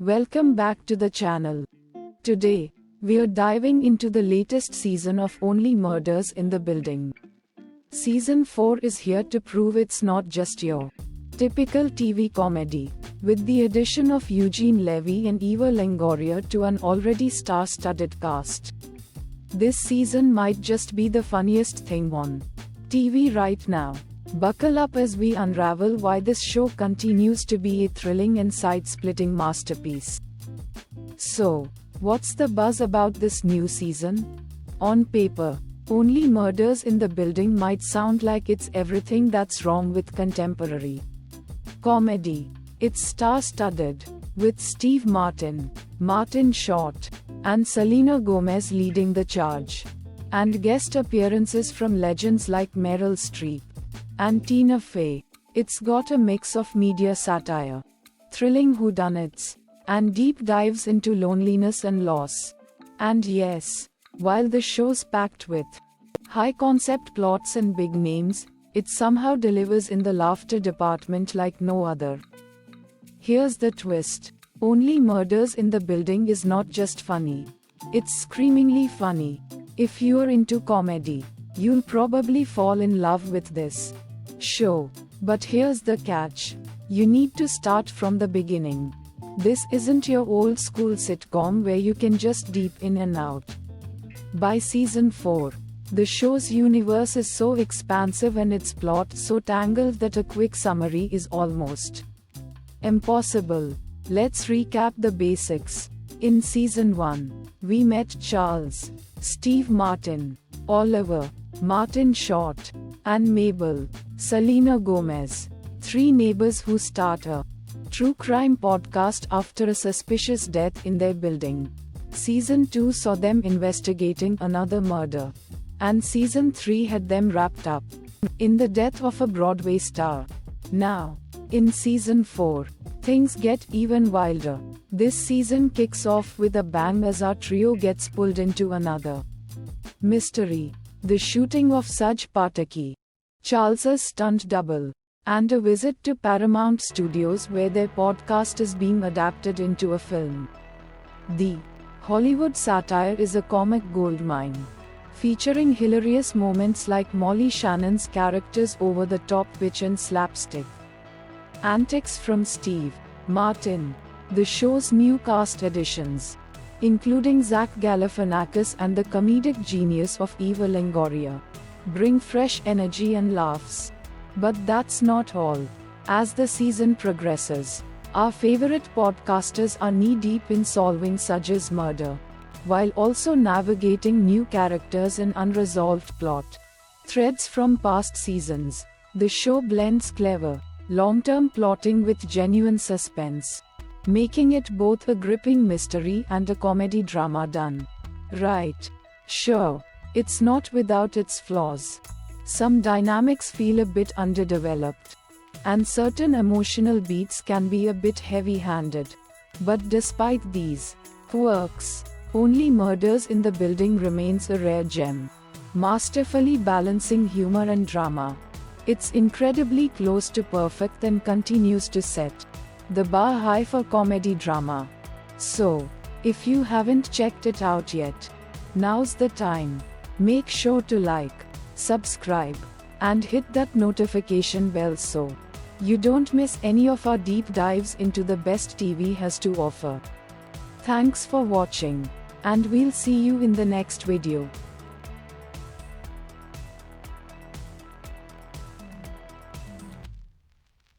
Welcome back to the channel. Today, we are diving into the latest season of Only Murders in the Building. Season 4 is here to prove it's not just your typical TV comedy, with the addition of Eugene Levy and Eva Longoria to an already star-studded cast. This season might just be the funniest thing on TV right now. Buckle up as we unravel why this show continues to be a thrilling and side-splitting masterpiece. So, what's the buzz about this new season? On paper, Only Murders in the Building might sound like it's everything that's wrong with contemporary comedy. It's star-studded, with Steve Martin, Martin Short, and Selena Gomez leading the charge. And guest appearances from legends like Meryl Streep and Tina Fey. It's got a mix of media satire, thrilling whodunits, and deep dives into loneliness and loss. And yes, while the show's packed with high-concept plots and big names, it somehow delivers in the laughter department like no other. Here's the twist. Only Murders in the Building is not just funny. It's screamingly funny. If you're into comedy, you'll probably fall in love with this show. But here's the catch. You need to start from the beginning. This isn't your old school sitcom where you can just dip in and out. By season 4, the show's universe is so expansive and its plot so tangled that a quick summary is almost impossible. Let's recap the basics. In season 1, we met Charles, Steve Martin, Oliver, Martin Short, and Mabel, Selena Gomez, three neighbors who start a true crime podcast after a suspicious death in their building. Season 2 saw them investigating another murder, and season 3 had them wrapped up in the death of a Broadway star. Now, in season 4, things get even wilder. This season kicks off with a bang as our trio gets pulled into another mystery: the shooting of Saj Pataki, Charles's stunt double, and a visit to Paramount Studios where their podcast is being adapted into a film. The Hollywood satire is a comic goldmine, featuring hilarious moments like Molly Shannon's character's over-the-top witch and slapstick antics from Steve Martin, the show's new cast additions, including Zach Galifianakis and the comedic genius of Eva Longoria, bring fresh energy and laughs. But that's not all. As the season progresses, our favorite podcasters are knee-deep in solving Saj's murder, while also navigating new characters and unresolved plot threads from past seasons. The show blends clever, long-term plotting with genuine suspense, making it both a gripping mystery and a comedy drama done right. Sure, it's not without its flaws. Some dynamics feel a bit underdeveloped, and certain emotional beats can be a bit heavy-handed. But despite these quirks, Only Murders in the Building remains a rare gem, masterfully balancing humor and drama. It's incredibly close to perfect and continues to set the bar high for comedy drama. So, if you haven't checked it out yet, now's the time. Make sure to like, subscribe, and hit that notification bell so you don't miss any of our deep dives into the best TV has to offer. Thanks for watching, and we'll see you in the next video.